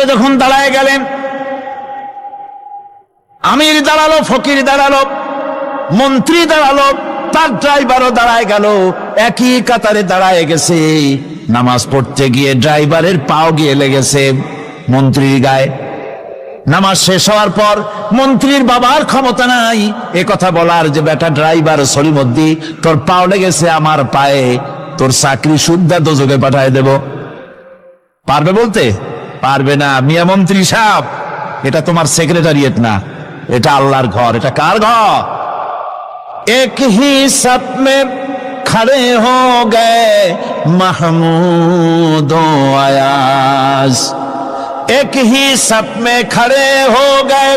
কাতারে যখন দাঁড়ায় গেলেন, আমির দাঁড়ালো, ফকির দাঁড়ালো, মন্ত্রী দাঁড়ালো, তার ড্রাইভারও দাঁড়ায় গেল, একই কাতারে দাঁড়ায় গেছে। নামাজ পড়তে গিয়ে ড্রাইভারের পাও গিয়ে লেগেছে মন্ত্রীর গায়ে। নামাজ শেষ হওয়ার পর মন্ত্রীর বাবার ক্ষমতা নাই এ কথা বলার যে বেটা ড্রাইভার সলিমদ্দি, তোর পাও লেগেছে আমার পায়ে, তোর চাকরি শুদ্ধা দোজকে পাঠায় দেব। পারবে বলতে? পারবে না। মিয়া মন্ত্রী সাহেব, এটা তোমার সেক্রেটারিয়েট না, এটা আল্লাহর ঘর। এটা কার ঘর? এক হি সব মে খড়ে হো গে মাহমুদ ও আয়াজ, एक ही सब में खड़े हो गए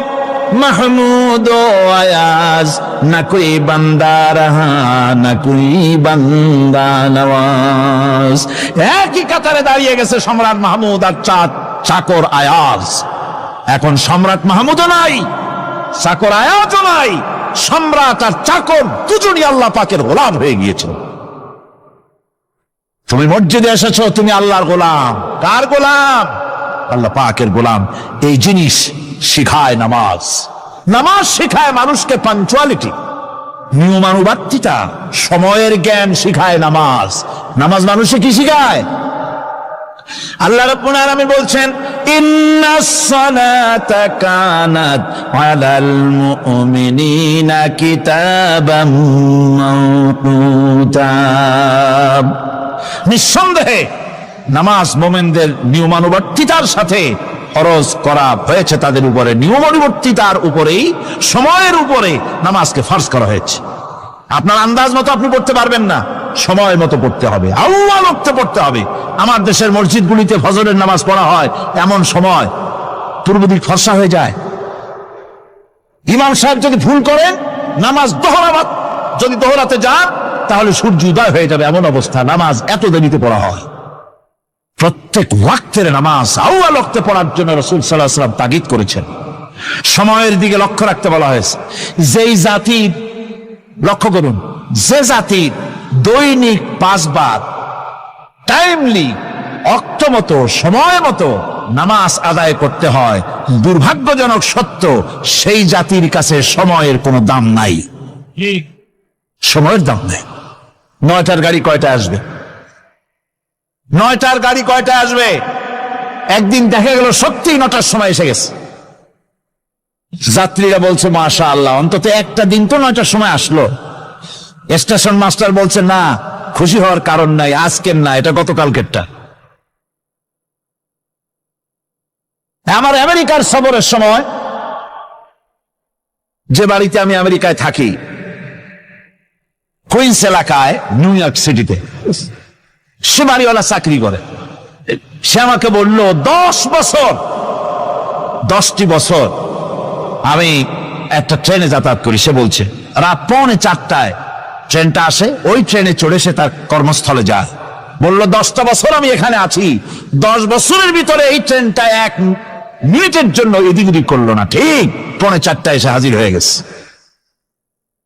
महमूद ও আয়াজ, न कोई बंदा रहा न कोई बंदा नवाज। একই কাতারে দাঁড়িয়ে গেছে সম্রাট মাহমুদ আর চাকর আয়াজ। এখন সম্রাট মাহমুদও নাই, চাকর আয়াজও নাই, সম্রাট আর চাকর দুজনই আল্লাহ পাকের গোলাম হয়ে গিয়েছিল। তুমি মসজিদে এসেছো, তুমি আল্লাহর গোলাম। কার গোলাম? আল্লাহ পাকের গোলাম। এই জিনিস শিখায় নামাজ। নামাজ শিখায় মানুষকে পাঞ্চুয়ালিটি, নিয়মানুবর্তিতা, সময়ের জ্ঞান শিখায় নামাজ। নামাজ মানুষকে কি শিখায়? আল্লাহ রাব্বুল আলামিন বলছেন, ইন্নাস সালাতা কানাত আলাল মুমিনিনা কিতাবাম মাওকুতা। নিঃসন্দেহে নামাজ মোমেনদের নিয়মানুবর্তিতার সাথে ফরজ করা হয়েছে, তাদের উপরে নিয়মানুবর্তিতার উপরেই, সময়ের উপরে নামাজকে ফরজ করা হয়েছে। আপনার আন্দাজ মতো আপনি পড়তে পারবেন না, সময় মতো পড়তে হবে, আল্লাহ ওয়াক্তে পড়তে হবে। আমার দেশের মসজিদগুলিতে ফজরের নামাজ পড়া হয় এমন সময় পূর্ব দিক ফর্সা হয়ে যায়। ইমাম সাহেব যদি ভুল করেন, নামাজ যদি দোহরাতে যান, তাহলে সূর্য উদয় হয়ে যাবে, এমন অবস্থা। নামাজ এত দেরিতে পড়া হয়। প্রত্যেক ওয়াক্তের নামাজ আউয়াল ওয়াক্তে পড়ার জন্য রাসূল সাল্লাল্লাহু আলাইহি ওয়াসাল্লাম তাগিদ করেছেন। সময়ের দিকে লক্ষ্য রাখতে বলা হয়েছে। যেই জাতির, লক্ষ্য করুন, যে জাতির দৈনিক 5 বার টাইমলি, অক্ত মতো, সময় মতো নামাজ আদায় করতে হয়, দুর্ভাগ্যজনক সত্য, সেই জাতির কাছে সময়ের কোনো দাম নাই। সময়ের দাম নেই। 9টার গাড়ি কয়টায় আসবে? 9টার গাড়ি কয়টায় আসবে? একদিন দেখা গেল সত্যি 9টার সময় এসে গেছে। যাত্রীরা বলছে মাশাআল্লাহ, অন্তত একটা দিন তো 9টার সময় আসলো। স্টেশন মাস্টার বলছে না, খুশি হওয়ার কারণ নাই, আজকের না, এটা গতকালকেরটা। আমার আমেরিকার সফরের সময়, যে বাড়িতে আমি আমেরিকায় থাকি, কুইন্স এলাকায়, নিউ ইয়র্ক সিটিতে, সে বাড়িওয়ালা চাকরি করে। সে আমাকে বলল, 10টি বছর আমি একটা ট্রেনে যাতায়াত করি। সে বলছে রাত 3:45 ট্রেনটা আসে, ওই ট্রেনে চড়ে সে তার কর্মস্থলে যায়। বলল 10টা বছর আমি এখানে আছি, 10 বছরের ভিতরে এই ট্রেনটা 1 মিনিটের জন্য এদিক ওদিক করলো না, ঠিক 3:45 এসে হাজির হয়ে গেছে।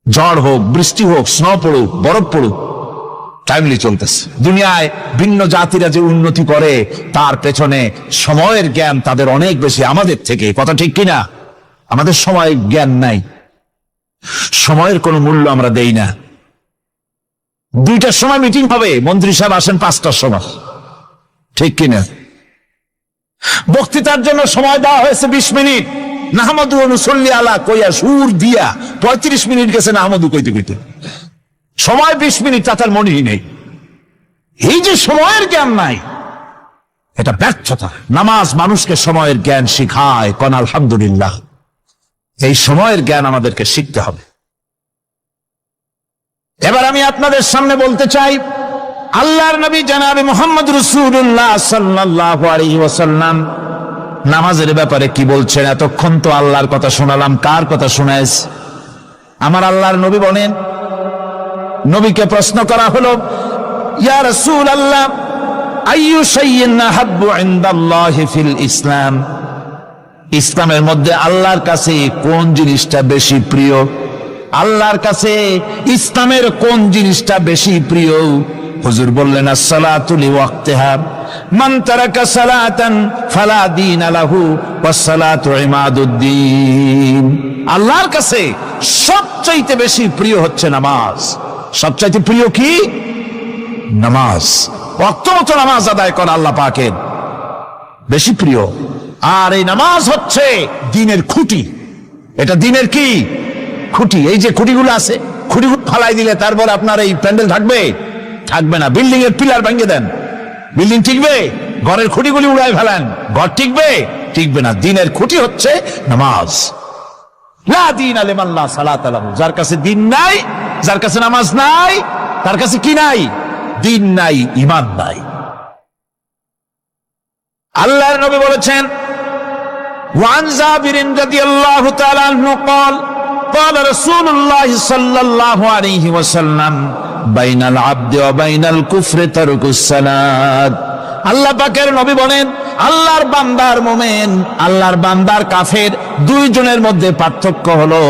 ঝড় হোক, বৃষ্টি হোক, স্নো পড়ুক, বরফ পড়ুক, টাইমলি চলতেছে। দুনিয়ায় ভিন্ন জাতিরা যে উন্নতি করে, তার পেছনে সময়ের জ্ঞান তাদের অনেক বেশি আমাদের থেকে। কথা ঠিক কিনা? আমাদের সময় জ্ঞান নাই, সময়ের কোনো মূল্য আমরা দেই না। 2টার সময় মিটিং হবে, মন্ত্রী সাহেব আসেন 5টার সময়, ঠিক কিনা? বক্তৃতার জন্য সময় দেওয়া হয়েছে 20 মিনিট, নাহমাদু ওয়া নুসাল্লি আলা কইয়া সুর দিয়া 35 মিনিট গেছে নাহমাদু কইতে কইতে। সময় 20 মিনিট, তার মনেই নেই। এই যে সময়ের জ্ঞান নাই, এটা ব্যর্থতা। নামাজ মানুষকে সময়ের জ্ঞান শিখায়। কোন আলহামদুলিল্লাহ। এই সময়ের জ্ঞান আমাদেরকে শিখতে হবে। এবার আমি আপনাদের সামনে বলতে চাই, আল্লাহর নবী জনাবে মুহাম্মদ রাসূলুল্লাহ সাল্লাল্লাহু আলাইহি ওয়াসাল্লাম নামাজের ব্যাপারে কি বলছেন। এতক্ষণ তো আল্লাহর কথা শোনালাম, কার কথা শোনাইস? আমার আল্লাহর নবী বলেন, নবীকে প্রশ্ন করা হলো, ইয়া রাসূলুল্লাহ, আইয়ু শাইইন আহাব্বু ইনদাল্লাহি ফিল ইসলাম, ইসলামের মধ্যে আল্লাহর কাছে কোন জিনিসটা বেশি প্রিয়? আল্লাহর কাছে ইসলামের কোন জিনিসটা বেশি প্রিয়? হুজুর বললেন, আসসালাতু লিওয়াক্তিহা, মান তারাকা সালাতান ফালা দীন লাহু ওয়াস সালাতু ইমাদুদ্দিন। আল্লাহর কাছে সবচাইতে বেশি প্রিয় হচ্ছে নামাজ। সবচাইতে প্রিয় কি? নামাজ। ওয়াক্ত মতো নামাজ আদায় করা আল্লাহ পাকের বেশি প্রিয়। আর এই নামাজ হচ্ছে দ্বীনের খুঁটি। এটা দ্বীনের কি খুঁটি? এই যে খুঁটিগুলো আছে, খুঁটিগুলো ফালাই দিলে তারপর আপনার এই প্যান্ডেল থাকবে? থাকবে না। বিল্ডিং এর পিলার ভেঙে দেন, বিল্ডিং টিকবে? ঘরের খুঁটিগুলি উড়াই ফেলেন, ঘর টিকবে? টিকবে না। দ্বীনের খুঁটি হচ্ছে নামাজ। লা দীনা লিমান লা সালাতা লাহু। যার কাছে দ্বীন নাই, যার কাছে নামাজ নাই, তার কাছে কি নাই? দ্বীন নাই, ঈমান নাই। আল্লাহর নবী বলেছেন, ওয়ান জাবির রাদিয়াল্লাহু তাআলা আনহু قال قال رسول الله صلى الله عليه وسلم بين العبد وبين الكفر ترك الصلاة। আল্লাহ পাকের নবী বলেন, আল্লাহর বান্দার মুমিন, আল্লাহর বান্দার কাফের, দুইজনের মধ্যে পার্থক্য হলো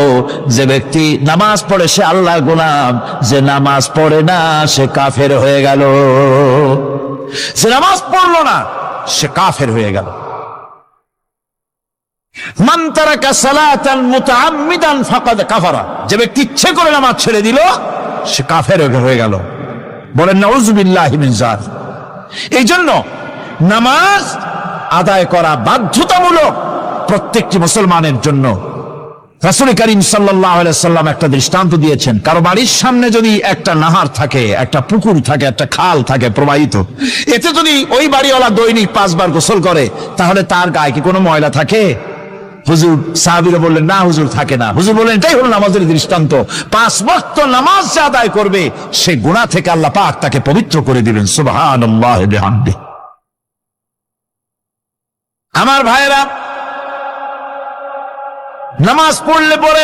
যে ব্যক্তি নামাজ পড়ে সে আল্লাহর গোলাম, যে নামাজ পড়ে না সে কাফের হয়ে গেল। যে নামাজ পড়লো না সে কাফের হয়ে গেল। মান তারাকা সালাতান মুতাআম্মিদান ফাকাদ কাফারা। যে ব্যক্তি ইচ্ছে করে নামাজ ছেড়ে দিল সে কাফের হয়ে গেল। বলেন নাউযুবিল্লাহি মিন যালিক। এই জন্য নামাজ আদায় করা বাধ্যতামূলক প্রত্যেকটি মুসলমানের জন্য। রাসূল করিম সাল্লাল্লাহু আলাইহি সাল্লাম একটা দৃষ্টান্ত দিয়েছেন। কারো বাড়ির সামনে যদি একটা নাহার থাকে, একটা পুকুর থাকে, একটা খাল থাকে প্রবাহিত, এতে যদি ওই বাড়িওয়ালা দৈনিক 5 বার গোসল করে তাহলে তার গায়ে কি কোনো ময়লা থাকে? হুজুর, সাহাবীরা বললেন না হুজুর, থাকে না। হুজুর বললেন এটাই হলো নামাজের দৃষ্টান্ত। 5 ওয়াক্ত নামাজ যে আদায় করবে সে গুনাহ থেকে আল্লাহ পাক তাকে পবিত্র করে দিবেন। সুবহানাল্লাহি বিহামদিহি। আমার ভাইরা, নামাজ পড়লে পরে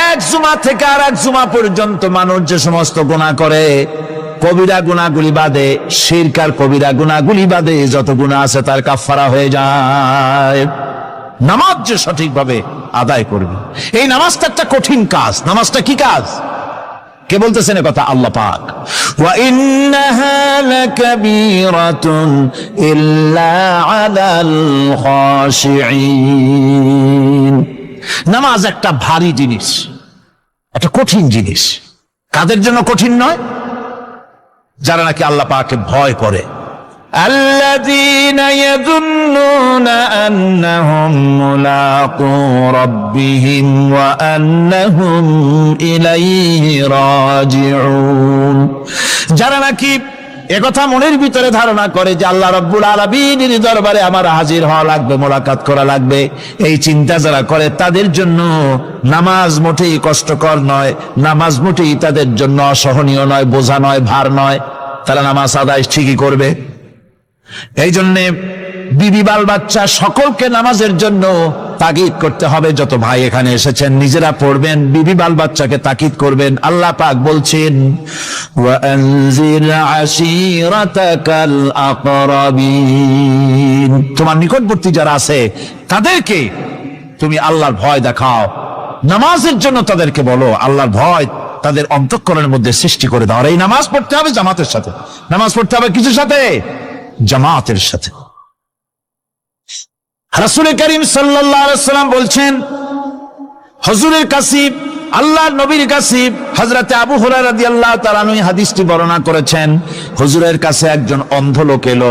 এক জুমা থেকে আর এক জুমা পর্যন্ত মানুষ যে সমস্ত গুনাহ করে, কবিরা গুনাহগুলি বাদে, শিরক আর কবিরা গুনাহগুলি বাদে যত গুনাহ আছে তার কাফারা হয়ে যায়। নামাজ যে সঠিকভাবে আদায় করবে। এই নামাজটা একটা কঠিন কাজ। নামাজটা কি কাজ? কে বলতেছেন কথা? আল্লাহ পাক। ওয়া ইন্নাহা লাকাবীরাতুন ইল্লা আলাল খাশিঈন। নামাজ একটা ভারী জিনিস, একটা কঠিন জিনিস। কাদের জন্য কঠিন নয়? যারা নাকি আল্লাহ পাককে ভয় করে। الذين يظنون أنهم ملاقو ربهم وأنهم إليه راجعون। যারা নাকি একথা মনের ভিতরে ধারণা করে যে আল্লাহ রাব্বুল আলামিনের দরবারে আমার হাজির হওয়া লাগবে, মোলাকাত করা লাগবে, এই চিন্তা যারা করে তাদের জন্য নামাজ মোটেই কষ্টকর নয়, নামাজ মোটেই তাদের জন্য অসহনীয় নয়, বোঝা নয়, ভার নয়। তারা নামাজ আদায় ঠিকই করবে। এই জন্যে বিবি বাল বাচ্চা সকলকে নামাজের জন্য তাগিদ করতে হবে। যত ভাই এখানে এসেছেন নিজেরা পড়বেন, বিবি বাল বাচ্চাকে তাকিদ করবেন। আল্লাহ পাক বলছেন, ওয়া আনজির আশীরাতাকাল আকরাবিন। তোমার নিকটবর্তী যারা আছে তাদেরকে তুমি আল্লাহর ভয় দেখাও। নামাজের জন্য তাদেরকে বলো আল্লাহর ভয় তাদের অন্তঃকরণের মধ্যে সৃষ্টি করে দাও। আর এই নামাজ পড়তে হবে জামাতের সাথে। নামাজ পড়তে হবে কিছুর সাথে? জামাতের সাথে। রাসূল করিম সাল্লাল্লাহু আলাইহি ওয়াসাল্লাম বলছেন, হুজুরের কাছে, আল্লাহর নবীর কাছে, হযরতে আবু হুরায়রা রাদিয়াল্লাহু তাআলা আনহু হাদিসটি বর্ণনা করেছেন। হুজুরের কাছে একজন অন্ধ লোক এলো।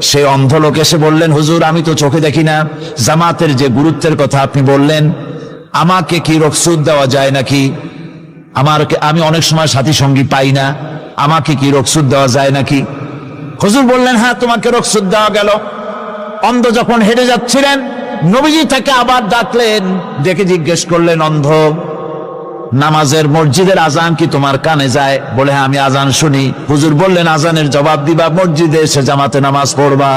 সেই অন্ধ লোক এসে বললেন, হুজুর আমি তো চোখে দেখি না, জামাতের যে গুরুত্বের কথা আপনি বললেন, আমাকে কি রুখসত দেওয়া যায় নাকি? আমি অনেক সময় সাথী সঙ্গী পাই না, আমাকে কি রুখসত দেওয়া যায় নাকি? হুজুর বললেন, হ্যাঁ তোমাকে রুখসত দেওয়া গেল। অন্ধ যখন হেঁটে যাচ্ছিলেন নবীজি তাকে আবার ডাকলেন, ডেকে জিজ্ঞেস করলেন, অন্ধ নামাজের মসজিদের আজান কি তোমার কানে যায়? বলে হ্যাঁ আমি আজান শুনি। হুজুর বললেন, আজানের জবাব দিবা, মসজিদে এসে জামাতে নামাজ পড়বা।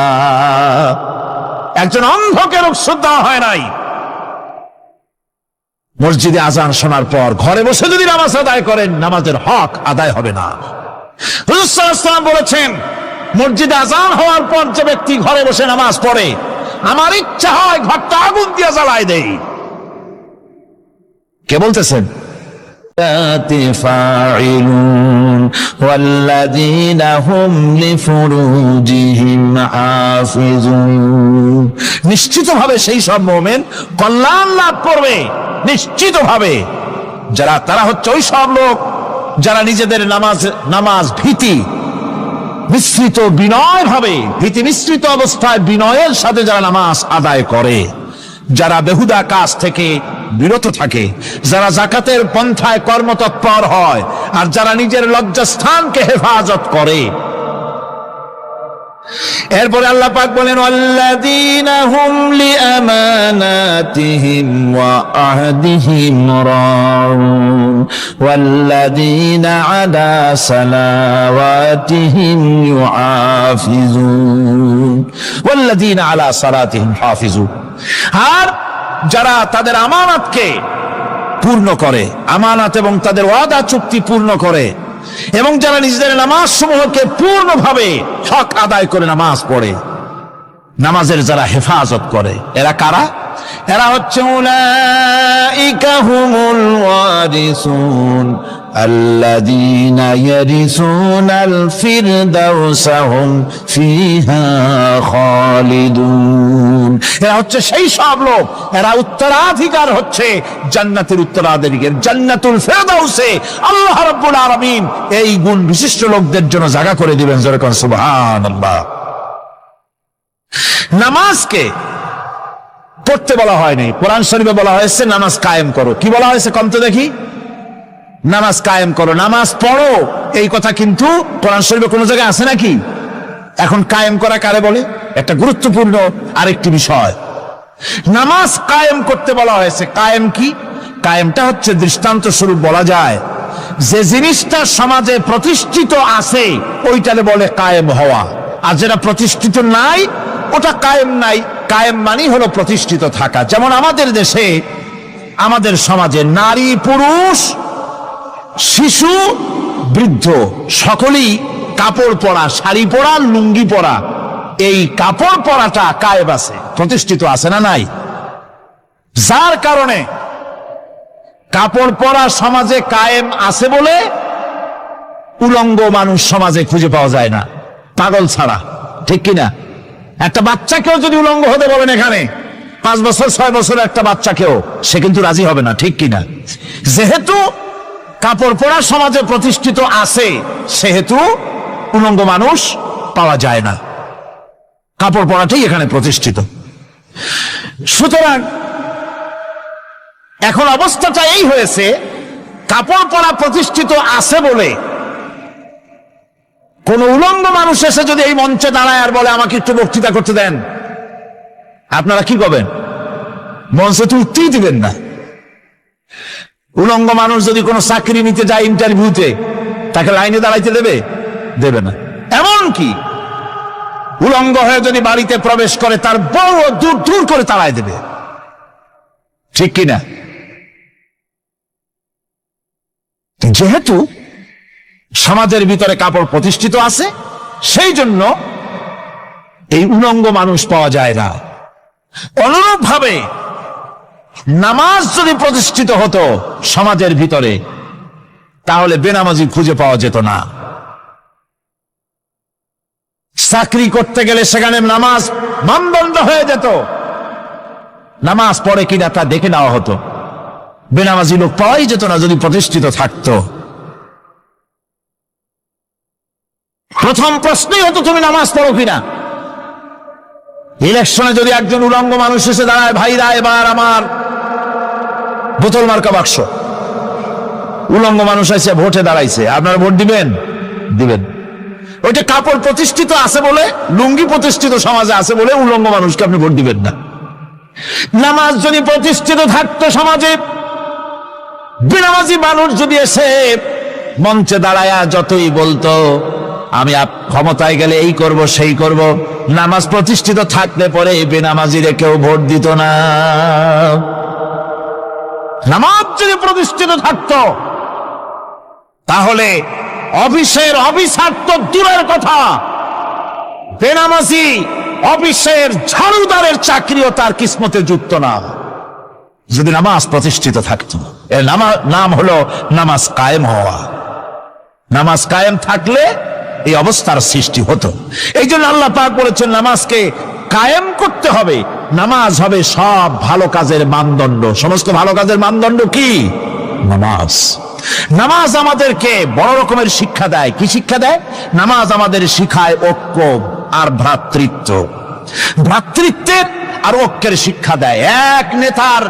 একজন অন্ধকে রুখসত দেওয়া হয় নাই। মসজিদে আজান শোনার পর ঘরে বসে যদি নামাজ আদায় করেন নামাজের হক আদায় হবে না। হুজুর সাল্লাল্লাহু আলাইহি ওয়াসাল্লাম বলেছেন, মসজিদে আজান হওয়ার পর যে ব্যক্তি ঘরে বসে নামাজ পড়ে, আমার ইচ্ছা হয় ঘরটা আগুন দিয়ে জ্বালায় দেই। কে বলতেছেন? فاعلون والذين هم لفروجهم حافظون নিশ্চিতভাবে সেই সব মুমিন কল্যাণ লাভ করবে নিশ্চিতভাবে যারা তারা হচ্ছে ওই সব লোক যারা নিজেদের নামাজ ভীতি মিশ্রিত বিনয় ভাবে ভীতি মিশ্রিত অবস্থায় বিনয়ের সাথে যারা নামাজ আদায় করে, যারা বেহুদা কাজ থেকে বিরত থাকে, যারা যাকাতের পন্থায় কর্মতৎপর হয়, আর যারা নিজের লজ্জাস্থানকে হেফাজত করে। এরপরে আল্লাহ পাক বলেন ওয়াল্লাযীনা হুম লিআমানাতিহিম ওয়া আহদিহিম রাউন ওয়াল্লাযীনা আলা সালাওয়াতিহিম ইউহাফিজুন ওয়াল্লাযীনা আলা সালাতিহিম হাফিজুন। আর যারা তাদের আমানতকে পূর্ণ করে, আমানত এবং তাদের ওয়াদা চুক্তি পূর্ণ করে, এবং যারা নিজেদের নামাজ সমূহকে পূর্ণভাবে হক আদায় করে নামাজ পড়ে, নামাজের যারা হেফাজত করে, এরা কারা? এরা হচ্ছে উলাইকা হুমুল ওয়ারিসুন আল্লাযীনা ইয়ারিসুনাল ফিরদাউসা হুম ফিহা খালিদুন। এরা হচ্ছে সেই সব লোক, এরা উত্তরাধিকার হচ্ছে জান্নাতের উত্তরাধিকার, জান্নাতুল ফিরদাউসে আল্লাহ রাব্বুল আলামিন এই গুণ বিশিষ্ট লোকদের জন্য জায়গা করে দিবেন। জোরে কোন সুবহানাল্লাহ। নামাজকে পড়তে বলা হয়নি, কোরআন শরীফে বলা হয়েছে নামাজ কায়েম করো। কি বলা হয়েছে কম তো দেখি? নামাজ কায়েম করো, নামাজ পড়ো। এই কথা কিন্তু কোরআন শরীফে কোনো জায়গায় আছে নাকি? এখন কায়েম করা কারে বলে? একটা গুরুত্বপূর্ণ আরেকটি বিষয়, নামাজ কায়েম করতে বলা হয়েছে। কায়েম কি? কায়েমটা হচ্ছে দৃষ্টান্ত স্বরূপ বলা যায় যে জিনিসটা সমাজে প্রতিষ্ঠিত আছে ওইটারে বলে কায়েম হওয়া, আর যেটা প্রতিষ্ঠিত নাই ওটা কায়েম নাই। কায়েম মানে হলো প্রতিষ্ঠিত থাকা। যেমন আমাদের দেশে, আমাদের সমাজে নারী পুরুষ শিশু বৃদ্ধ সকলেই কাপড় পরা, শাড়ি পরা, লুঙ্গি পরা, এই কাপড় পরাটা কায়েম আছে, প্রতিষ্ঠিত আছে না নাই? যার কারণে কাপড় পরা সমাজে কায়েম আছে বলে উলঙ্গ মানুষ সমাজে খুঁজে পাওয়া যায় না, পাগল ছাড়া। ঠিক কিনা? একটা বাচ্চাকেও যদি উলঙ্গ হতে বলেন এখানে, 5 বছর 6 বছরের একটা বাচ্চাকেও, সে কিন্তু রাজি হবে না। ঠিক কিনা? যেহেতু কাপড় পরা সমাজে প্রতিষ্ঠিত আছে সেহেতু উলঙ্গ মানুষ পাওয়া যায় না, কাপড় পরাটাই এখানে প্রতিষ্ঠিত। সুতরাং এখন অবস্থাটা এই হয়েছে, কাপড় পরা প্রতিষ্ঠিত আছে বলে কোন উলঙ্গ মানুষ এসে যদি এই মঞ্চে দাঁড়ায় আর বলে আমাকে একটু বক্তৃতা করতে দেন, আপনারা কি করবেন? মঞ্চে তো উঠতেই দিবেন না। উলঙ্গ মানুষ যদি কোনো চাকরি নিতে যায় ইন্টারভিউতে, তাকে লাইনে দাঁড়াইতে দেবে? দেবে না। এমন কি উলঙ্গ হয়ে যদি বাড়িতে প্রবেশ করে তার বউ দূর দূর করে তাড়ায় দেবে। ঠিক কিনা? যেহেতু সমাজের ভিতরে কাপড় প্রতিষ্ঠিত আছে সেই জন্য এই উলঙ্গ মানুষ পাওয়া যায় না। অনুরূপ ভাবে নামাজ যদি প্রতিষ্ঠিত হতো সমাজের ভিতরে, তাহলে বেনামাজি খুঁজে পাওয়া যেত না। চাকরি করতে গেলে সেখানে নামাজ মানদণ্ড হয়ে যেত, নামাজ পড়ে কিনা তা দেখে নেওয়া হতো। বেনামাজি লোক পাওয়াই যেত না যদি প্রতিষ্ঠিত থাকতো। প্রথম প্রশ্নই হতো তুমি নামাজ পড়ো কিনা। ইলেকশনে যদি একজন উলঙ্গ মানুষ এসে দাঁড়ায়, ভাইরা এবার আমার বোতল মার্কা বাক্স, উলঙ্গ মানুষ এসে ভোটে দাঁড়াইছে, আপনারা ভোট দিবেন? দিবেন। ওইটা কাপড় প্রতিষ্ঠিত আছে বলে, লুঙ্গি প্রতিষ্ঠিত সমাজে আছে বলে উলঙ্গ মানুষকে আপনি ভোট দিবেন না। নামাজ যদি প্রতিষ্ঠিত থাকতো সমাজে, বেনামাজি মানুষ যদি এসে মঞ্চে দাঁড়ায়া যতই বলতো আমি ক্ষমতায় গেলে এই করব সেই করব, নামাজ প্রতিষ্ঠিত থাকলে পরে বেনামাজিরে কেউ ভোট দিত না। নামাজ যদি প্রতিষ্ঠিত থাকতো তাহলে অফিসের অফিসার তো দূরের কথা, বেনামাজি অফিসের ঝাড়ুদারের চাকরিও তার কিসমতে যুক্ত না। যদি নামাজ প্রতিষ্ঠিত থাকতো। এর নাম হলো নামাজ কায়েম হওয়া। নামাজ কায়েম থাকলে এই অবস্থার সৃষ্টি হতো। এই জন্য আল্লাহ পাক বলেছেন নামাজকে কায়েম করতে হবে। নামাজ হবে সব ভালো কাজের মানদণ্ড। সমস্ত ভালো কাজের মানদণ্ড কি? নামাজ। নামাজ আমাদেরকে বড় রকমের শিক্ষা দেয়। কি শিক্ষা দেয়? নামাজ আমাদের শিখায় ঐক্য আর ভ্রাতৃত্ব। ভ্রাতৃত্বের আর ঐক্যের শিক্ষা দেয়। এক নেতার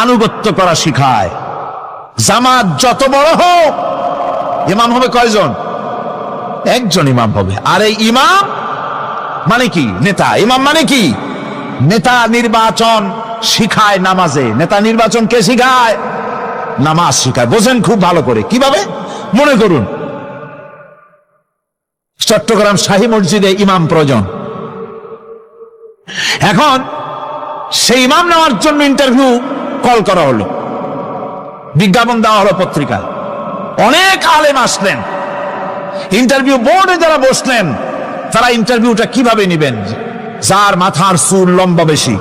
আনুগত্য করা শিখায়। জামাত যত বড় হোক, ইমাম হবে কয়জন? একজন ইমাম হবে। আর এই ইমাম মানে কি? নেতা। ইমাম মানে কি? নেতা নির্বাচন শিখায় নামাজে। নেতা নির্বাচন কে শিখায়? নামাজ শিখায়। বোঝেন খুব ভালো করে। কিভাবে? মনে করুন চট্টগ্রাম শাহী মসজিদে ইমাম প্রয়োজন। এখন সেই ইমাম নেওয়ার জন্য ইন্টারভিউ কল করা হলো, বিজ্ঞাপন দেওয়া হলো পত্রিকায়। অনেক আলেম আসলেন। ইন্টারভিউ বোর্ডে যারা বসলেন তারা ইন্টারভিউটা কিভাবে নেবেন? যার মাথার চুল লম্বা বেশি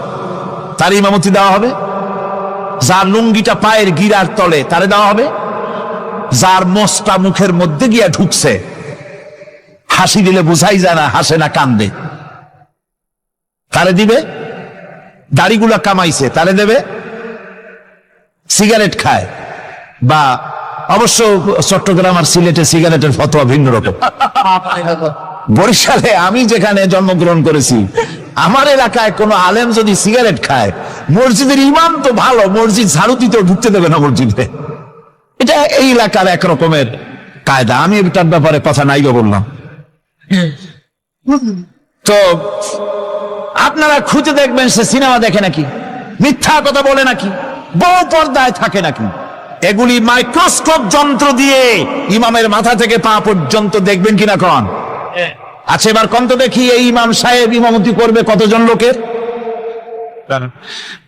তার ইমামতি দেওয়া হবে, যার লুঙ্গিটা পায়ের গিরার তলে তারে দেওয়া হবে, যার মোষটা মুখের মধ্যে গিয়া ঢুকছে, হাসি দিলে বুঝাই যায় না হাসে না কান্দে, তারে দিবে। দাড়িগুলা কামাইছে তারে দেবে। সিগারেট খায় বা অবশ্য চট্টগ্রাম আর সিলেটে সিগারেটের ফতোয়া ভিন্ন রকম। বরিশালে আমি যেখানে জন্মগ্রহণ করেছি, আমার এলাকায় কোন আলেম যদি সিগারেট খায়, মসজিদের ইমাম তো ভালো, মসজিদ ঝাড়ু দিতেও ঢুকতে দেবে না মসজিদে। এটা এই এলাকার এক রকমের কায়দা। আমি এটার ব্যাপারে কথা নাই বললাম। তো আপনারা খুঁজে দেখবেন সে সিনেমা দেখে নাকি, মিথ্যা কথা বলে নাকি, বউ পর্দায় থাকে নাকি। এগুলি মাইক্রোস্কোপ যন্ত্র দিয়ে ইমামের মাথা থেকে পা পর্যন্ত দেখবেন কিনা কন? আচ্ছা এবার কন তো দেখি, এই ইমাম সাহেব ইমামতি করবে কতজন লোকের?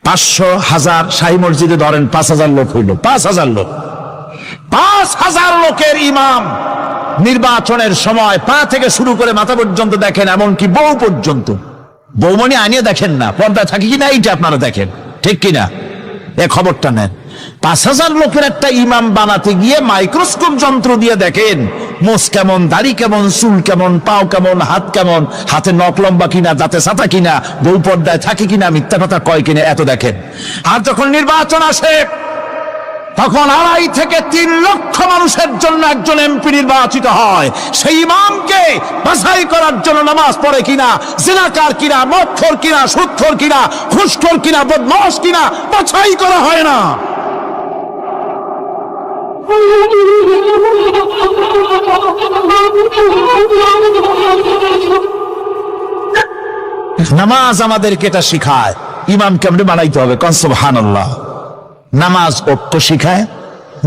500, 1000। শাহী মসজিদে ধরেন 5000 লোক হইল। 5000 লোক, 5000 লোকের ইমাম নির্বাচনের সময় পা থেকে শুরু করে মাথা পর্যন্ত দেখেন, এমনকি বউ পর্যন্ত। বৌমনি আনিয়ে দেখেন না, পর্দায় থাকে কিনা এইটা আপনারা দেখেন, ঠিক কিনা? এ খবরটা নেন। 5000 লোকের একটা ইমাম বানাতে গিয়ে মাইক্রোস্কোপ যন্ত্র দিয়ে দেখেন মোষ কেমন, দাড়ি কেমন, চুল কেমন, পাও কেমন, হাত কেমন, হাতে নখ লম্বা কিনা, দাঁতে ছাতা কিনা, বউ পর্দায় থাকে কিনা, মিথ্যা কথা কয় কিনা, এত দেখেন। আর যখন নির্বাচন আসে তখন 2.5 থেকে 3 লক্ষ মানুষের জন্য একজন এমপি নির্বাচিত হয়। সেই ইমামকে বাছাই করার জন্য নামাজ পড়ে কিনা, জিনাকার কিনা, মদখোর কিনা, সুদখোর কিনা, ঘুষখোর কিনা, বদমাশ কিনা বাছাই করা হয় না। নামাজ আমাদেরকে এটা শিখায় ইমাম কেমনে বানাইতে হবে। কোন সুবহানাল্লাহ। নামাজ ঐক্য শিখায়,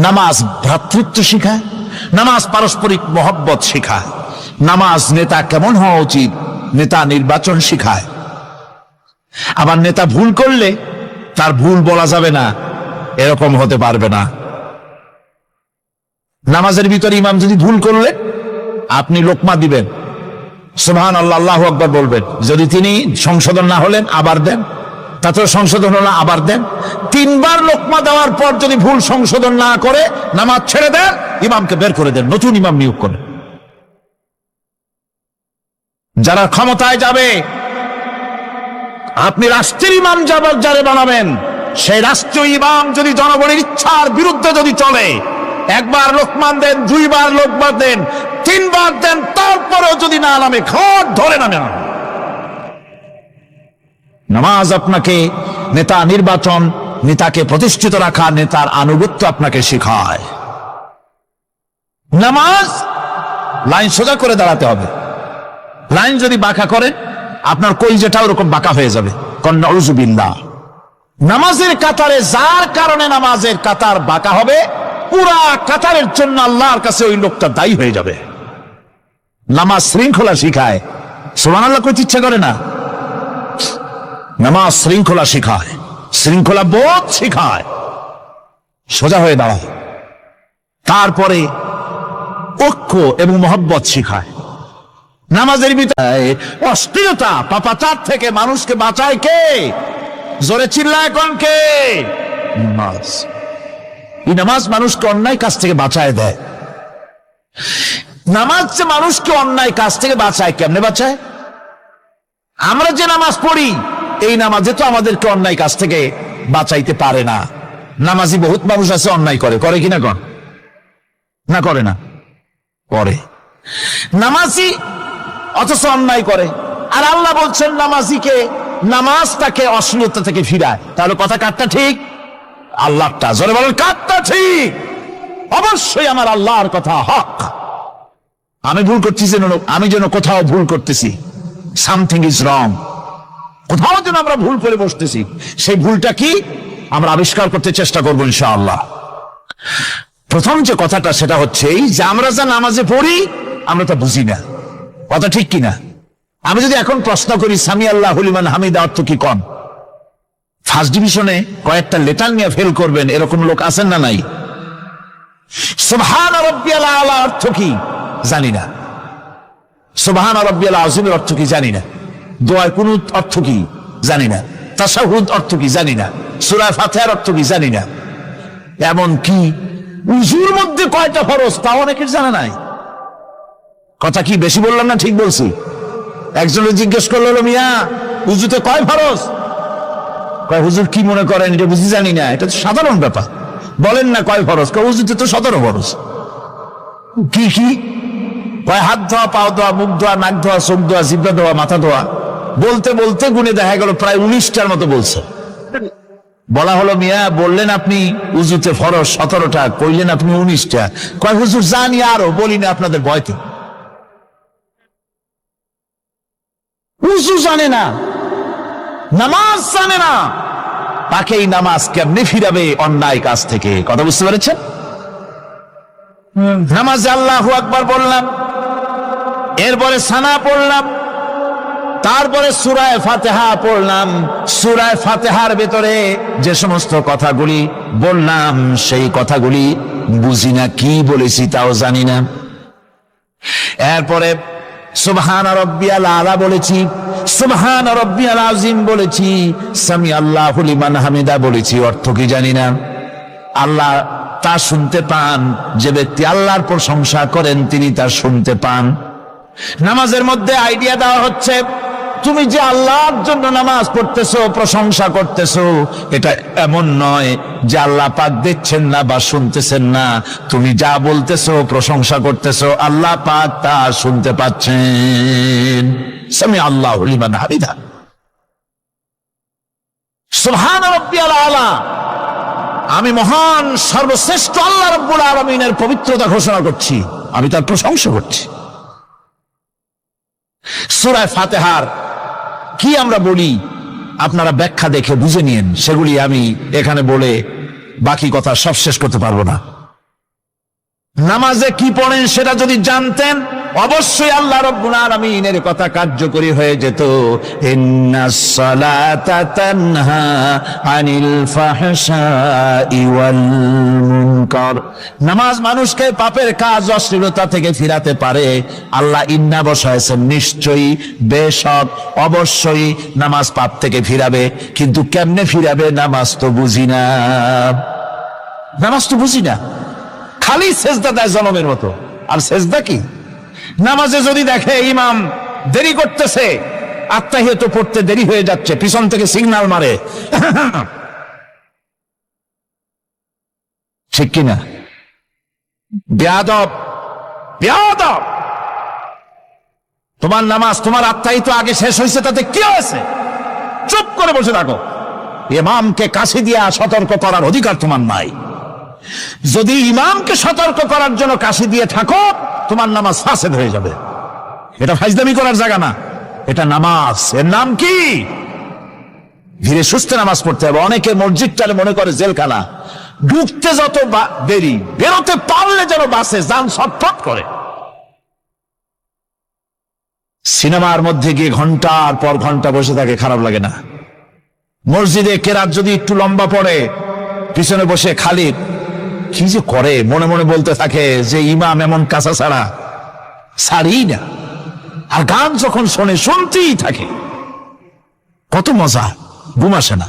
নামাজ ভ্রাতৃত্ব শিখায়, নামাজ পারস্পরিক মহব্বত শিখায়, নামাজ নেতা কেমন হওয়া উচিত, নেতা নির্বাচন শিখায়। আবার নেতা ভুল করলে তার ভুল বলা যাবে না, এরকম হতে পারবে না। নামাজের ভিতরে ইমাম যদি ভুল করলে আপনি লোকমা দিবেন, সুবহানাল্লাহ, আল্লাহু আকবার বলবেন। যদি তিনি সংশোধন না হলেন আবার দেন, তাতেও সংশোধন হলো আবার দেন। 3 বার লোকমা দেওয়ার পর যদি ভুল সংশোধন না করে নামাজ ছেড়ে দেন, ইমামকে বের করে দেন, নতুন ইমাম নিয়োগ করেন। যারা ক্ষমতায় যাবে, আপনি রাষ্ট্রের ইমাম যারে বানাবেন, সেই রাষ্ট্রীয় ইমাম যদি জনগণের ইচ্ছার বিরুদ্ধে যদি চলে, 1 বার লোকমান দেন, 2 বার লোকমান দেন, 3 বার দেন, তারপরেও যদি না নামে, ঘর ধরে নামে না। নামাজ আপনাকে নেতা নির্বাচন, নেতাকে প্রতিষ্ঠিত রাখা, নেতার আনুগত্য আপনাকে শেখায়। নামাজ লাইন সোজা করে দাঁড়াতে হবে। লাইন যদি বাঁকা করেন আপনার কলিজাটা ওরকম বাঁকা হয়ে যাবে। নাউযুবিল্লাহ। নামাজের কাতারে যার কারণে নামাজের কাতার বাঁকা হবে, পুরা কাতারের জন্য আল্লাহর কাছে ওই লোকটা দায়ী হয়ে যাবে। নামাজ শৃঙ্খলা শিখায়। সুবহানাল্লাহ কইতে ইচ্ছা করে না? নামাজ শৃঙ্খলা শিখায়, শৃঙ্খলা বোধ শিখায়, সোজা হয়ে দাঁড়ায়। তারপরে ঐক্য এবং মহব্বত শিখায়। নামাজের ভিতরে অশ্লীলতা, পাপাচার থেকে মানুষকে বাঁচায় কে? জোরে চিল্লায় কোন কে? নামাজ। এই নামাজ মানুষকে অন্যায় কাজ থেকে বাঁচায় দেয়। নামাজ যে মানুষকে অন্যায় কাজ থেকে বাঁচায়, কেমনে বাঁচায়? আমরা যে নামাজ পড়ি, এই নামাজে তো আমাদেরকে অন্যায় কাজ থেকে বাঁচাইতে পারে না। নামাজি বহুত মানুষ আছে অন্যায় করে, করে কিনা কন? না করে না? করে। নামাজি অথচ অন্যায় করে। আর আল্লাহ বলছেন নামাজিকে, নামাজ তাকে অশ্লীলতা থেকে ফিরায়। তাহলে কথা কারটা ঠিক? আল্লাহটা। জোরে বলেন কারটা ঠিক? অবশ্যই আমার আল্লাহর কথা হক। আমি ভুল করছি যেন, আমি যেন কোথাও ভুল করতেছি, সামথিং ইজ রং, কোথাও যেন আমরা ভুল করে বসতেছি, সেই ভুলটা কি আমরা আবিষ্কার করতে চেষ্টা করবো ইনশাআল্লাহ। প্রথম যে কথাটা সেটা হচ্ছে এই যে আমরা যা নামাজে পড়ি আমরা তা বুঝি না। কথা ঠিক কিনা? আমি যদি এখন প্রশ্ন করি সামি আল্লাহু লিমান হামিদা অর্থ কি, কন? ফার্স্ট ডিভিশনে কয়েকটা লেটার নিয়ে ফেল করবেন এরকম লোক আছেন না নাই? সুবহান রাব্বিয়াল আলা অর্থ কি জানি না। সুবহান রাব্বিয়াল আযীমের অর্থ কি জানি না। দোয়ার কুনুত অর্থ কি জানি না। তাশাহুদ অর্থ কি জানি না। সূরা ফাতিহার অর্থ কি জানি না। এমন কি উযুর মধ্যে কয়টা ফরজ তা অনেকের জানা নাই। কথা কি বেশি বললাম না ঠিক বলছি? একজনে জিজ্ঞেস করলো, মিয়া উযুতে কয় ফরজ? কয় হুজুর কি মনে করেন এটা বুঝি জানি না, এটা তো সাধারণ ব্যাপার, বলেন না কয় ফরজ? কয় উযুতে তো 17 ফরজ। কি কি? কয় হাত ধোয়া, পাও ধোয়া, মুখ ধোয়া, নাক ধোয়া, চোখ ধোয়া, জিহ্বা ধোয়া, মাথা ধোয়া। বলতে বলতে গুনে দেখা গেল প্রায় 19টার মতো বলছে। বলা হলো, মিয়া বললেন আপনি উযুতে ফরজ 17টা, কইলেন আপনি 19টা। কয় হুজুর জানি আরো, বলি না আপনাদের ভয়তে। উযু জানে না, নামাজ জানে না, তাকে এই নামাজ কেমনে ফিরাবে অন্যায় কাজ থেকে? কথা বুঝতে পেরেছেন? নামাজে আল্লাহু আকবার বললাম, এরপরে সানা পড়লাম, তারপরে সূরা ফাতিহা পড়লাম। সূরা ফাতিহার ভেতরে যে সমস্ত কথাগুলি বললাম সেই কথাগুলি বুঝি না, কি বলেছি তাও জানি না। এরপরে সুবহান রাব্বিয়াল আলা বলেছি, সুবহান রাব্বিয়াল আযীম বলেছি, সামি আল্লাহু লিমান হামিদা বলেছি, অর্থ কি জানি না। আল্লাহ তা শুনতে পান, যে ব্যক্তি আল্লাহর প্রশংসা করেন তিনি তা শুনতে পান। নামাজের মধ্যে আইডিয়া দেওয়া হচ্ছে, তুমি যে আল্লাহর জন্য নামাজ পড়তেছো, প্রশংসা করতেছো, এটা এমন নয় যে আল্লাহ পাক দেখছেন না বা শুনতেছেন না। তুমি যা বলতেছো, প্রশংসা করতেছো, আল্লাহ পাক তা শুনতে পাচ্ছেন। সামি আল্লাহু লিমান হামিদা। সুবহান রাব্বিয়াল আলা, আমি মহান সর্বশ্রেষ্ঠ আল্লাহ রাব্বুল আলামিনের পবিত্রতা ঘোষণা করছি, আমি তার প্রশংসা করছি। সূরা ফাতিহার কি আমরা বলি আপনারা ব্যাখ্যা দেখে বুঝে নিন, সেগুলি আমি এখানে বলে বাকি কথা সব শেষ করতে পারবো না। নামাজে কি পড়েন সেটা যদি জানতেন, অবশ্যই আল্লাহ রাব্বুল আলামিনের কথা কার্যকরী হয়ে যেত। ইন্নাস সালাতা তানহা আনিল ফাহশাই ওয়াল মুনকার। নামাজ মানুষকে পাপের কাজ, অশ্লীলতা থেকে ফিরাতে পারে। আল্লাহ ইন্না বসায়ছেন, নিশ্চয়ই, বেশক, অবশ্যই নামাজ পাপ থেকে ফিরাবে। কিন্তু কেমনে ফিরাবে নামাজ তো বুঝি না। নামাজ তো বুঝি না, খালি সেজদা দেয় জনমের মতো। আর সেজদা কি? নামাজে যদি দেখে ইমাম দেরি করতেছে, আত্তাহিয়াত পড়তে দেরি হয়ে যাচ্ছে, পিছন থেকে সিগন্যাল মারে, ঠিক কিনা? বেয়াদব, বেয়াদব। তোমার নামাজ, তোমার আত্তাহিয়াত আগে শেষ হয়েছে, তাতে কি হয়েছে? চুপ করে বসে থাকো। ইমামকে কাশি দিয়া সতর্ক করার অধিকার তোমার নাই। যদি ইমামকে সতর্ক করার জন্য কাশি দিয়ে থাকো, তোমার নামাজ ফাসেদ হয়ে যাবে। এটা ফাজলামি করার জায়গা না, এটা নামাজ। এর নাম কি? ধীরে সুস্থে নামাজ পড়তে হবে। অনেকে মসজিদটারে মনে করে জেলখানা, ঢুকতে যত দেরি, বেরোতে পারলে যেন বাসে যান ছটফট করে। সিনেমার মধ্যে গিয়ে ঘন্টার পর ঘন্টা বসে থাকে, খারাপ লাগে না? মসজিদে কেরাত যদি একটু লম্বা পড়ে, পিছনে বসে খালি কি যে করে, মনে মনে বলতে থাকে যে ইমাম এমন কাঁচা ছাড়া ছাড়ি না। আর গান যখন শোনে, শুনতেই থাকে, কত মজা, ঘুম আসে না।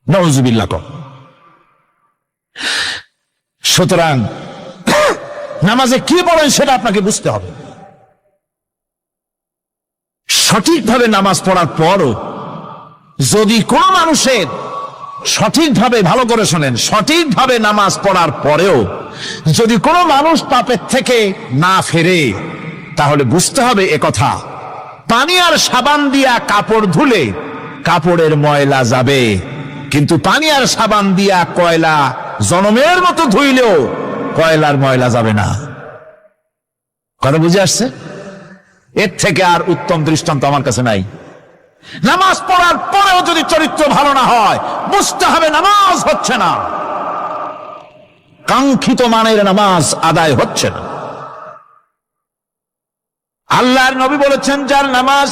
নাউজুবিল্লাহ। সুতরাং নামাজে কি পড়েন সেটা আপনাকে বুঝতে হবে। সঠিকভাবে নামাজ পড়ার পরও যদি কোন মানুষের সঠিকভাবে, ভালো করে শোনেন, সঠিকভাবে নামাজ পড়ার পরেও যদি কোনো মানুষ পাপের থেকে না ফেরে, তাহলে বুঝতে হবে একথা, পানি আর সাবান দিয়া কাপড় ধুলে কাপড়ের ময়লা যাবে, কিন্তু পানি আর সাবান দিয়া কয়লা জনমের মতো ধুইলেও কয়লার ময়লা যাবে না। কথা বুঝে আসছে? এর থেকে আর উত্তম দৃষ্টান্ত আমার কাছে নাই। নামাজ পড়ার পরেও যদি চরিত্র ভালো না হয়, বুঝতে হবে নামাজ হচ্ছে না, কাঙ্ক্ষিত মানের নামাজ আদায় হচ্ছে না। আল্লাহর নবী বলেছেন, যার নামাজ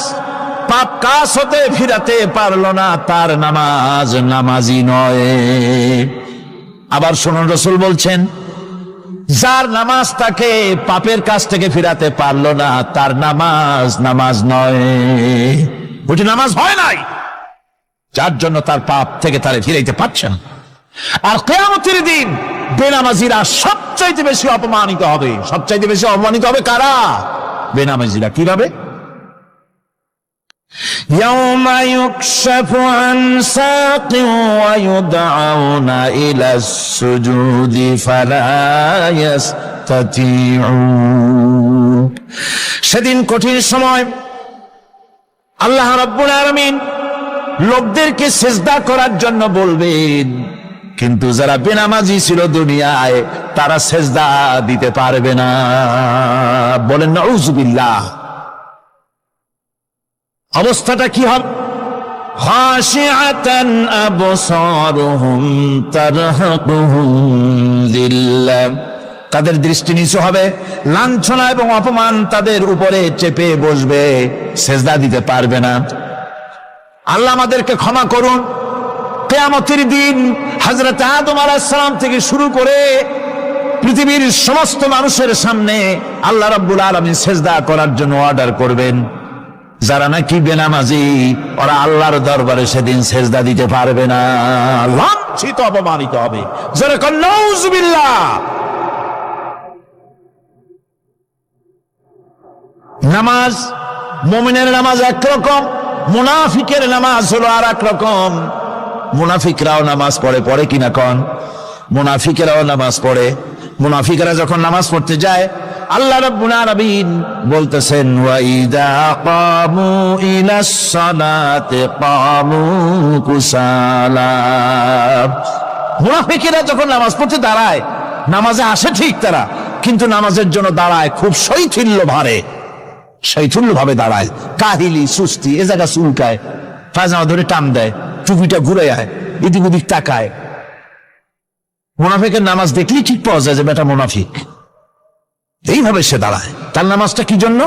পাপ কাজ হতে ফিরাতে পারলো না, তার নামাজ নামাজি নয়। আবার শুনুন, রাসূল বলছেন, যার নামাজ তাকে পাপের কাজ থেকে ফিরাতে পারলো না, তার নামাজ নামাজ নয়, ওটি নামাজ হয় নাই, যার জন্য তার পাপ থেকে তারে ফিরাইতে পারছেন। আর কিয়ামতের দিন বেনামাজিরা সবচাইতে বেশি অপমানিত হবে। সবচাইতে বেশি অপমানিত হবে কারা? বেনামাজিরা। কিভাবে? ইয়াউমা ইউকশাফু আন সাকিন ওয়া ইউদআউনা ইলাস সুজুদি ফালা ইস্তাতিউন। সেদিন কঠিন সময় আল্লাহ রাব্বুল আলামিন লোকদেরকে সিজদা করার জন্য বলবেন, কিন্তু যারা বেনামাজি ছিল দুনিয়ায়, তারা সিজদা দিতে পারবে না। বলেন নাউযুবিল্লাহ। অবস্থাটা কি হবে? খাশিআতান আবসারুহুম তারহাকুহুম যিল্লাহ। তাদের দৃষ্টি নিচু হবে, লাঞ্ছনা এবং অপমান তাদের উপরে চেপে বসবে, সিজদা দিতে পারবে না। আল্লাহ আমাদেরকে ক্ষমা করুন। কিয়ামতের দিন হযরত আদম আলাইহিস সালাম থেকে শুরু করে পৃথিবীর সমস্ত মানুষের সামনে আল্লাহ রাব্বুল আলামিন সিজদা করার জন্য অর্ডার করবেন। যারা নাকি বেনামাজি, ওরা আল্লাহর দরবারে সেদিন সিজদা দিতে পারবে না, লাঞ্ছিত অপমানিত হবে। যারা কন নাউযুবিল্লাহ। নামাজ, মুমিনের নামাজ একরকম, মুনাফিকের নামাজ হলো আর এক রকম। মুনাফিকরাও নামাজ পড়ে, পড়ে কিনা কন? মুনাফিকেরাও নামাজ পড়ে। মুনাফিকরা যখন নামাজ পড়তে যায়, আল্লাহ রাব্বুল আলামিন বলতেছেন, ওয়া ইযা কামু ইলাস সালাতি কামু কুসালা। মুনাফিকেরা যখন নামাজ পড়তে দাঁড়ায়, নামাজে আসে ঠিক তারা, কিন্তু নামাজের জন্য দাঁড়ায় খুব শৈথিল্য ভারে, শৈথিল্য ভাবে দাঁড়ায়, কাহিলি, সুস্তি, এ জায়গা চুলকায়, পায়জামা ধরে টান দেয়, টুপিটা ঘুরে আয়, এদিক ওদিক তাকায়। মুনাফিকের নামাজ দেখলেই ঠিক পাওয়া যায় যে বেটা মুনাফিক। এইভাবে সে দাঁড়ায়। তার নামাজটা কি জন্য?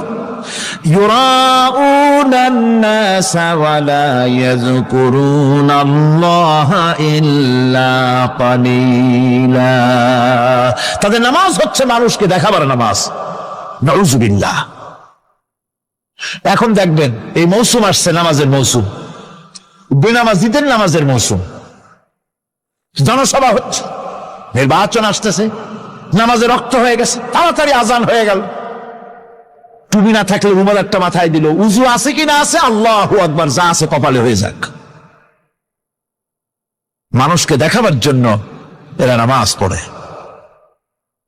ইউরাউনান নাসা ওয়া লা ইয়াযকুরুনাল্লাহা ইল্লা কালিলা। তাদের নামাজ হচ্ছে মানুষকে দেখাবার নামাজ। নাউযুবিল্লাহ। এখন দেখবেন এই মৌসুম আসছে, নামাজের মৌসুম, বেনামাজিদের নামাজের মৌসুম। জনসভা হচ্ছে, নির্বাচন আসতেছে, নামাজে রক্ত হয়ে গেছে, তাড়াতাড়ি আজান হয়ে গেল। টুপি না থাকলে রুমাল একটা মাথায় দিল, উজু আছে কিনা আছে, আল্লাহু আকবার, যা আছে কপালে হয়ে যাক। মানুষকে দেখাবার জন্য এরা নামাজ পড়ে।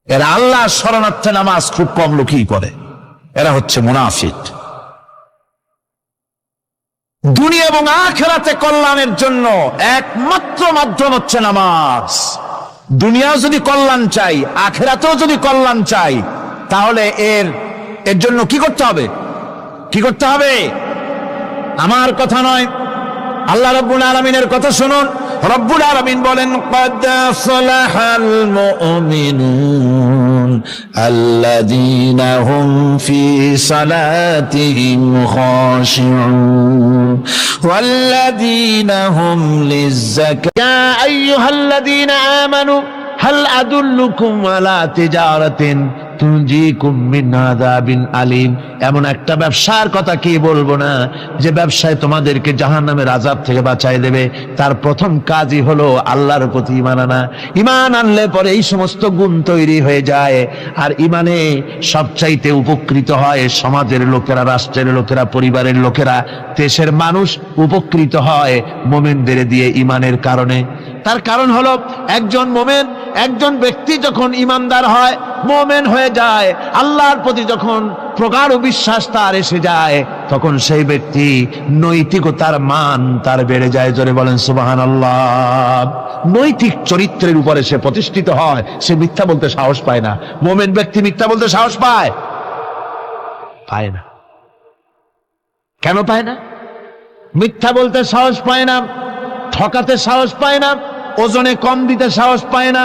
এরা আল্লাহর শরণার্থে নামাজ খুব কম লোকই করে। এরা হচ্ছে মুনাফিক। দুনিয়া এবং আখিরাতে কল্যাণের জন্য একমাত্র মাধ্যম হচ্ছে নামাজ। দুনিয়াও যদি কল্যাণ চাই, আখিরাতেও যদি কল্যাণ চাই, তাহলে এর জন্য কি করতে হবে? কি করতে হবে? আমার কথা নয়, আল্লাহ রাব্বুল আলামিনের কথা শুনুন। রব্বুল আলামিন বলেন, ক্বাদ আফলাহাল মুমিনুন আল্লাযীনা হুম ফি সালাতিহিম খাশিউন ওয়াল্লাযীনা হুম লিয-যাকাতি। ইয়া আইয়ুহাল্লাযীনা আমানু হাল আদুল্লুকুম আলা তিজারাতিন তুনজিকুম মিন আযাবিন আলিম। এমন একটা ব্যবসার কথা কি বলবো না যে ব্যবসায় তোমাদেরকে জাহান্নামের আযাব থেকে বাঁচায় দেবে। তার প্রথম কাজই হলো আল্লাহর প্রতি ঈমান আনা। ঈমান আনলে পরে এই সমস্ত গুণ তৈরি হয়ে যায়। আর ঈমানে সবচাইতে উপকৃত হয় সমাজের লোকেরা, রাষ্ট্রের লোকেরা, পরিবারের লোকেরা, দেশের মানুষ উপকৃত হয় মুমিনদের দিয়ে ঈমানের কারণে। তার কারণ হলো একজন মুমিন, একজন ব্যক্তি যখন ঈমানদার হয়, মুমিন হয়ে যায়, আল্লাহর প্রতি যখন প্রগাঢ় বিশ্বাস তার এসে যায়, তখন সেই ব্যক্তি নৈতিকতার মান তার বেড়ে যায়। জোরে বলেন সুবহানাল্লাহ। নৈতিক চরিত্রের উপরে সে প্রতিষ্ঠিত হয়, সে মিথ্যা বলতে সাহস পায় না। মুমিন ব্যক্তি মিথ্যা বলতে সাহস পায়? পায় না। কেন পায় না? মিথ্যা বলতে সাহস পায় না, ঠকাতে সাহস পায় না, ওজনে কম দিতে সাহস পায় না,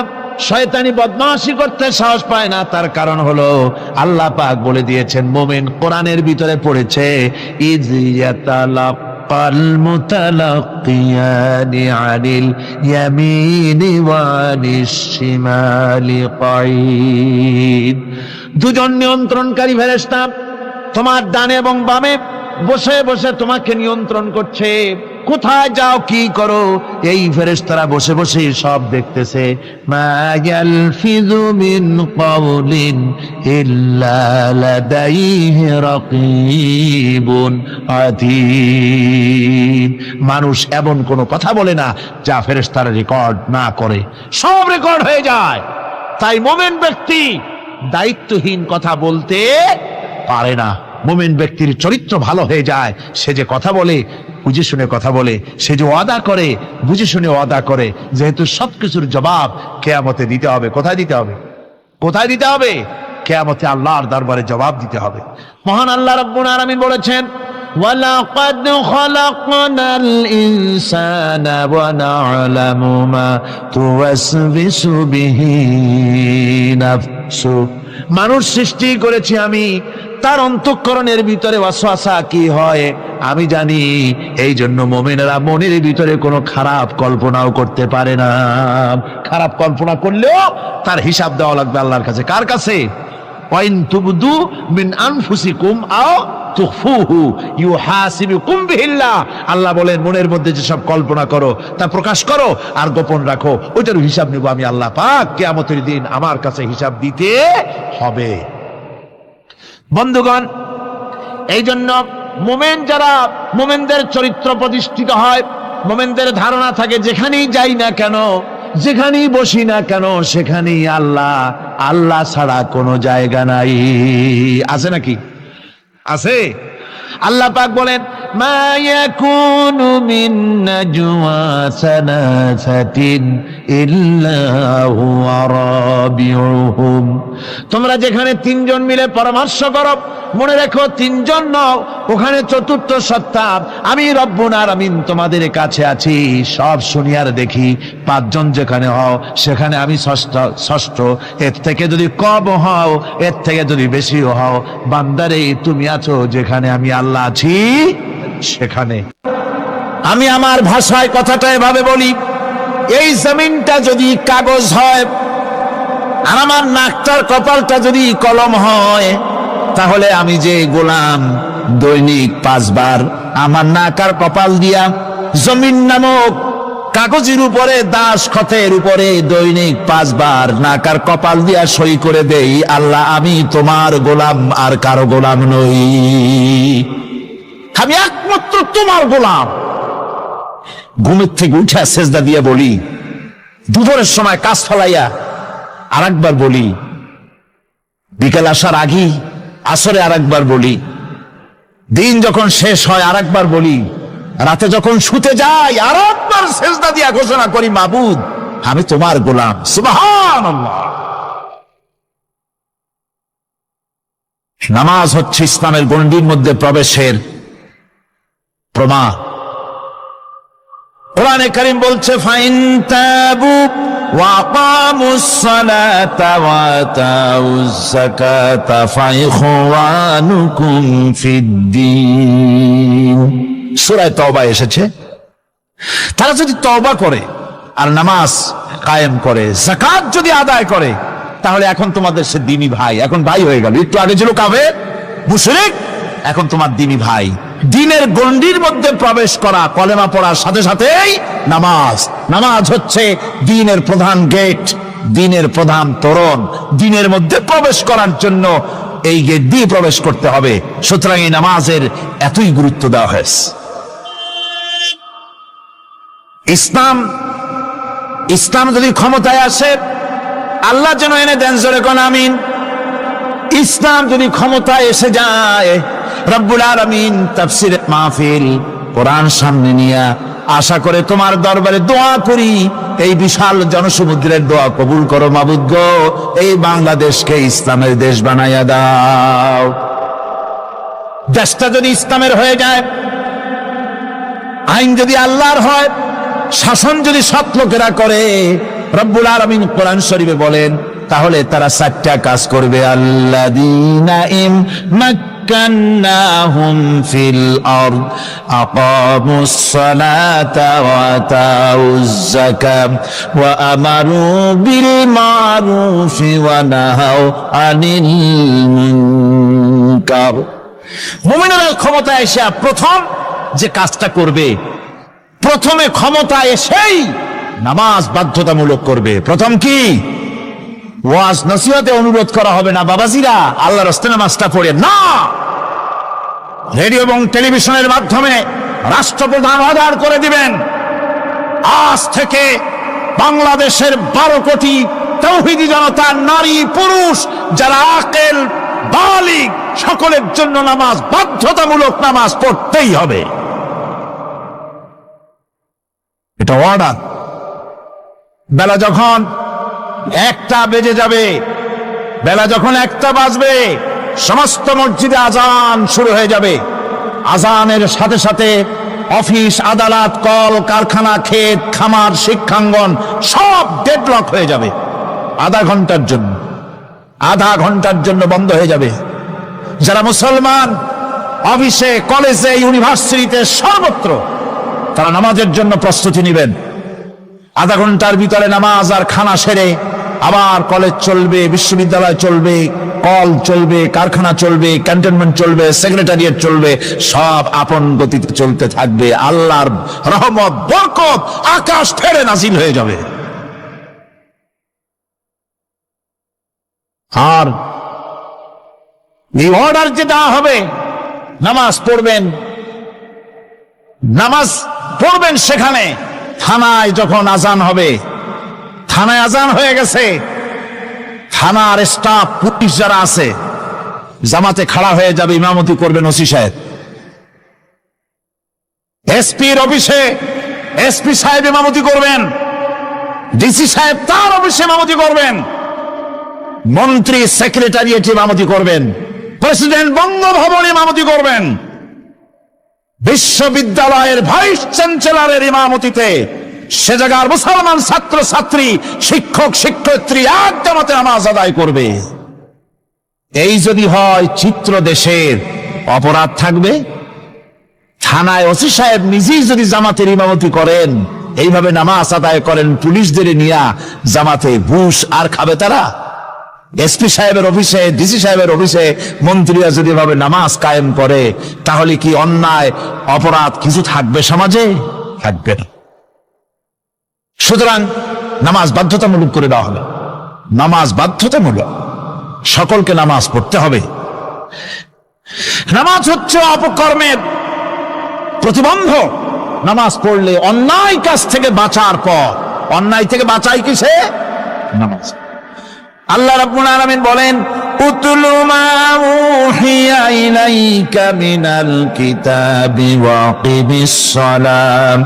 শয়তানি বদমাশি করতে সাহস পায় না। তার কারণ হলো আল্লাহ পাক বলে দিয়েছেন, মুমিন কোরআনের ভিতরে পড়েছে, ইয ইয়াতালাক্কাল মুতালাক্কিয়ানি আনিল ইয়ামিনি ওয়া আনিশ শিমালি কাঈদ। দুজন নিয়ন্ত্রণকারী ফেরেশতা তোমার ডানে এবং বামে বসে বসে তোমাকে নিয়ন্ত্রণ করছে। কোথায় যাও, কি করো, এই ফেরেশতারা বসে বসে সব দেখতেছে। মা ইয়ালফিযু মিন কাওলিন ইল্লা লাদাইহি রাকীবুন আতীদ। মানুষ এমন কোনো কথা বলে না যা ফেরেশতারা রেকর্ড না করে, সব রেকর্ড হয়ে যায়। তাই মুমিন ব্যক্তি দায়িত্বহীন কথা বলতে পারে না। মুমিন ব্যক্তির চরিত্র ভালো হয়ে যায়, সে যে কথা বলে বুঝে শুনে কথা বলে, সে যে ওয়াদা করে বুঝে শুনে ওয়াদা করে। যেহেতু সবকিছুর জবাব কিয়ামতে দিতে হবে। কোথায় দিতে হবে? কোথায় দিতে হবে? কিয়ামতে আল্লাহর দরবারে জবাব দিতে হবে। মহান আল্লাহ রাব্বুল আলামিন বলেছেন, ওয়ালাকাদ খালাকনাল ইনসানা ওয়া না'লামু মা তুওয়াসবিসু বিহি নাফসু। মানুষ সৃষ্টি করেছি আমি, তার অন্তঃকরণের ভিতরে ওয়াসওয়াসা কি হয় আমি জানি। এই জন্য মুমিনেরা মনের ভিতরে কোনো খারাপ কল্পনাও করতে পারে না। খারাপ কল্পনা করলেও তার হিসাব দেওয়া লাগবে আল্লাহর কাছে। কার কাছে? ওয়াইন তুবদু মিন আনফুসিকুম আও তুখফুহু ইউহাসিবুকুম বিহিল্লাহ। আল্লাহ বলেন, মনের মধ্যে যে সব কল্পনা করো তা প্রকাশ করো আর গোপন রাখো, ওইটার হিসাব নেব আমি আল্লাহ পাক। কিয়ামতের দিন আমার কাছে হিসাব দিতে হবে। বন্ধুগণ, এই জন্য মুমিন যারা, মুমিনদের চরিত্র প্রতিষ্ঠিত হয়, মুমিনদের ধারণা থাকে যেখানেই যাই না কেন, যেখানেই বসি না কেন, সেখানেই আল্লাহ, আল্লাহ ছাড়া কোনো জায়গা নাই। আছে নাকি? আছে। আল্লাহ পাক বলেন, মা ইয়াকুনু মিন নাজওয়া সালাসাতিন ইল্লা হুয়া রাবিউহুম। তোমরা যেখানে তিনজন মিলে পরামর্শ করো, মনে রেখো তিনজন নও, ওখানে চতুর্থ সত্তা আমি রব্বুল আলামিন তোমাদের কাছে আছি। সব শুনি আর দেখি। পাঁচজন যেখানে হও সেখানে আমি ষষ্ঠ। এর থেকে যদি কম হও, এর থেকে যদি বেশিও হও, বান্দারে তুমি আছো যেখানে আমি আল্লাহ আছি সেখানে। আমি আমার ভাষায় কথাটা এভাবে বলি, এই জমিনটা যদি কাগজ হয় আর আমার নাকটার কপালটা যদি কলম হয়, তাহলে আমি যে গোলাম দৈনিক 5 বার আমার নাক আর কপাল দিয়া জমিন নামক কাগজের উপরে, দাস খতের উপরে দৈনিক 5 বার নাক আর কপাল দিয়া সই করে দেই, আল্লাহ আমি তোমার গোলাম আর কারো গোলাম নই, আমি একমাত্র তোমার গোলাম। ঘুমের থেকে উঠে সেজদা দিয়ে বলি, দুপুরের সময় কাজ ফলাইয়া আর একবার বলি, বিকেল আসার আগে আসরে আর একবার বলি, দিন যখন শেষ হয় আর একবার বলি, রাতে যখন শুতে যাই আর একবার সেজদা দিয়া ঘোষণা করি, মাবুদ আমি তোমার গোলাম। সুবহানাল্লাহ। নামাজ হচ্ছে ইসলামের গণ্ডির মধ্যে প্রবেশের প্রমাণ। কোরআনে কারীম বলছে, ফাইন তাবু ওয়া আকামুস সালাতা ওয়া আতাউজ যাকাতা ফাইখওয়ানুকুম ফিদ্দীন। সূরা তওবা এসেছে, তারা যদি তওবা করে আর নামাজ কায়েম করে, যাকাত যদি আদায় করে, তাহলে এখন তোমাদের সে দিনী ভাই, এখন ভাই হয়ে গেল। একটু আগে ছিল কাফের মুশরিক, এখন তোমার দিনী ভাই। দিনের গণ্ডির মধ্যে প্রবেশ করা, কলেমা পড়ার সাথে সাথেই নামাজ। নামাজ হচ্ছে দিনের প্রধান গেট, দিনের প্রধান তোরণ। দিনের মধ্যে প্রবেশ করার জন্য এই গেট দিয়ে প্রবেশ করতে হবে। সুতরাং এই নামাজের এতই গুরুত্ব দেওয়া হয়েছে। ইসলাম যদি ক্ষমতায় আসে, আল্লাহ যেন এনে দেন, জোরে কোন আমিন। ইসলাম যদি ক্ষমতায় এসে যায়, রব্বুল আলামিন তাফসীরে মাহফিল, কোরআন সামনে নিয়ে আশা করে তোমার দরবারে দোয়া করি, এই বিশাল জনসমুদ্রের দোয়া কবুল করো মাবুদ গো, এই বাংলাদেশকে ইসলামের দেশ বানাইয়া দাও। দেশটা যদি ইসলামের হয়ে যায়, আইন যদি আল্লাহর হয়, শাসন যদি সৎ লোকেরা করে, রব্বুল আলামিন কোরআন শরীফে বলেন, তাহলে তারা 4টা কাজ করবে। আল্লাযীনা মাক্কান্নাহুম ফিল আরদ আকামুস সালাতা ওয়া আতাউজ যাকাত ওয়া আমারু বিল মারুফি ওয়া নাহাউ আনিল মুনকার। মুমিনরা ক্ষমতায় এসে প্রথম যে কাজটা করবে, প্রথমে ক্ষমতা এসেই নামাজ বাধ্যতামূলক করবে। প্রথম কি? ওয়াজ নসিহতে অনুরোধ করা হবে না, বাবাজিরা আল্লাহর রাস্তায় নামাজটা পড়ে না। রেডিও এবং টেলিভিশনের মাধ্যমে রাষ্ট্রপ্রধান অর্ডার করে দিবেন, আজ থেকে বাংলাদেশের 12 কোটি তাওহীদি জনতা, নারী পুরুষ যারা আকেল বালিগ, সকলের জন্য নামাজ বাধ্যতামূলক, নামাজ পড়তেই হবে। এটা অর্ডার। বেলা যখন 1টা বেজে যাবে, বেলা যখন 1টা বাজবে, সমস্ত মসজিদে আজান শুরু হয়ে যাবে। আজানের সাথে সাথে অফিস, আদালত, কল কারখানা, ক্ষেত খামার, শিক্ষাঙ্গন সব ডেডলক হয়ে যাবে। আধা ঘন্টার জন্য বন্ধ হয়ে যাবে। যারা মুসলমান অফিসে, কলেজে, ইউনিভার্সিটিতে, সর্বত্র তারা নামাজের জন্য প্রস্তুতি নেবেন। আধা ঘন্টার ভিতরে নামাজ আর খানা সেরে আবার কলেজ চলবে, বিশ্ববিদ্যালয় চলবে, কল চলবে, কারখানা চলবে, ক্যান্টনমেন্ট চলবে, সেক্রেটারিয়েট চলবে, সব আপন গতিতে চলতে থাকবে। আল্লাহর রহমত, বরকত আকাশ ফেরে নাজিল হয়ে যাবে। আর এই অর্ডার যে দেওয়া হবে, নামাজ পড়বেন, নামাজ পড়বেন সেখানে। থানায় যখন আজান হবে, থানায় আজান হয়ে গেছে, থানার স্টাফ, পুলিশ যারা আছে জামাতে খাড়া হয়ে যাবে, ইমামতি করবেন ওসি সাহেব। এসপির অফিসে এসপি সাহেব ইমামতি করবেন, ডিসি সাহেব তার অফিসে ইমামতি করবেন, মন্ত্রী সেক্রেটারিয়েট ইমামতি করবেন, প্রেসিডেন্ট বঙ্গভবনে ইমামতি করবেন, বিশ্ববিদ্যালয়ের ভাইস চ্যান্সেলরের ইমামতিতে সে জায়গার মুসলমান ছাত্র ছাত্রী, শিক্ষক শিক্ষয়িত্রী এক জামাতে নামাজ আদায় করবে। এই যদি হয় চিত্র দেশের, অপরাধ থাকবে। থানায় ওসি সাহেব নিজেই যদি জামাতের ইমামতি করেন, এইভাবে নামাজ আদায় করেন, পুলিশদের নিয়ে জামাতে ঘুষ আর খাবে তারা? এসপি সাহেবের অফিসে, ডিসি সাহেবের অফিসে মন্ত্রীরা যদি এভাবে নামাজ কায়েম করে, তাহলে কি অন্যায় অপরাধ কিছু থাকবে সমাজে? থাকবে না। সুতরাং নামাজ বাধ্যতামূলক করে দেওয়া হবে। নামাজ বাধ্যতামূলক, সকলকে নামাজ পড়তে হবে। নামাজ হচ্ছে অপকর্মের প্রতিবন্ধক। নামাজ পড়লে অন্যায় কাজ থেকে বাঁচার পর, অন্যায় থেকে বাঁচাই কিসে? নামাজ। আল্লাহ রাব্বুল আলামিন বলেন, উতলু মা উহিয়া ইলাইকা মিনাল কিতাবি ওয়া আকিমিস সালাম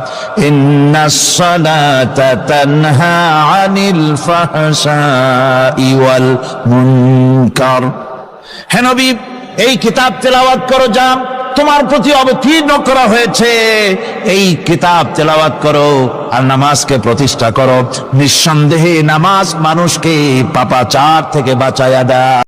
ইন্নাস সালাতা তানহা আনিল ফাহশাই ওয়াল মুনকার। হে নবী, এই কিতাব তেলাওয়াত করো, যা তোমার প্রতি অবতীর্ণ করা হয়েছে, এই কিতাব তেলাওয়াত করো আর নামাজকে প্রতিষ্ঠা করো। নিঃসন্দেহে নামাজ মানুষকে পাপাচার থেকে বাঁচায়া দেয়।